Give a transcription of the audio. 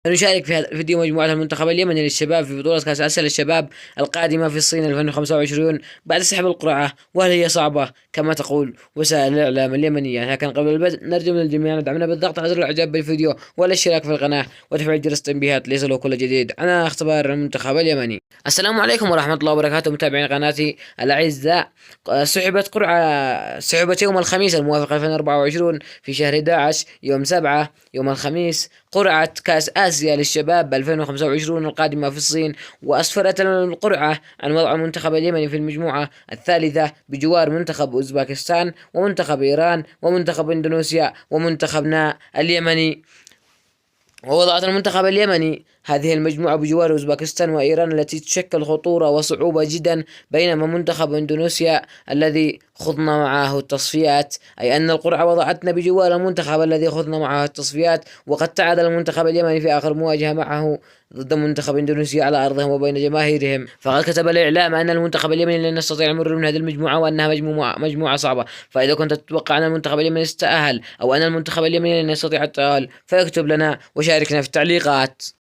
نشارك في هذا الفيديو مجموعة المنتخب اليمني للشباب في بطولة كأس آسيا للشباب القادمة في الصين 2025 بعد سحب القرعة، وهل هي صعبة كما تقول وسائل الإعلام اليمنية؟ لكن قبل البدء نرجو من الجميع أن يدعمنا بالضغط على زر الإعجاب بالفيديو والاشتراك في القناة وتفعيل جرس التنبيهات ليصلوا كل جديد عن أخبار المنتخب اليمني. السلام عليكم ورحمة الله وبركاته متابعين قناتي الأعزاء. سحبت يوم الخميس الموافق 2024 في شهر 11 يوم 7 يوم الخميس قرعة كأس آسيا للشباب 2025 القادمة في الصين، وأسفرت القرعة عن وضع المنتخب اليمني في المجموعة الثالثة بجوار منتخب أوزباكستان ومنتخب إيران ومنتخب إندونيسيا ومنتخبنا اليمني. ووضعت المنتخب اليمني هذه المجموعة بجوار أوزباكستان وإيران التي تشكل خطورة وصعوبة جدا، بينما منتخب إندونيسيا الذي خضنا معه التصفيات، أي أن القرعة وضعتنا بجوار المنتخب الذي خضنا معه التصفيات. وقد تعادل المنتخب اليمني في آخر مواجهة معه ضد منتخب إندونيسيا على أرضهم وبين جماهيرهم. فقد كتب الإعلام أن المنتخب اليمني لن يستطيع المرور من هذه المجموعة وأنها مجموعة صعبة. فإذا كنت تتوقع أن المنتخب اليمني يستأهل أو أن المنتخب اليمني لن يستطيع التأهل فاكتب لنا وشاركنا في التعليقات.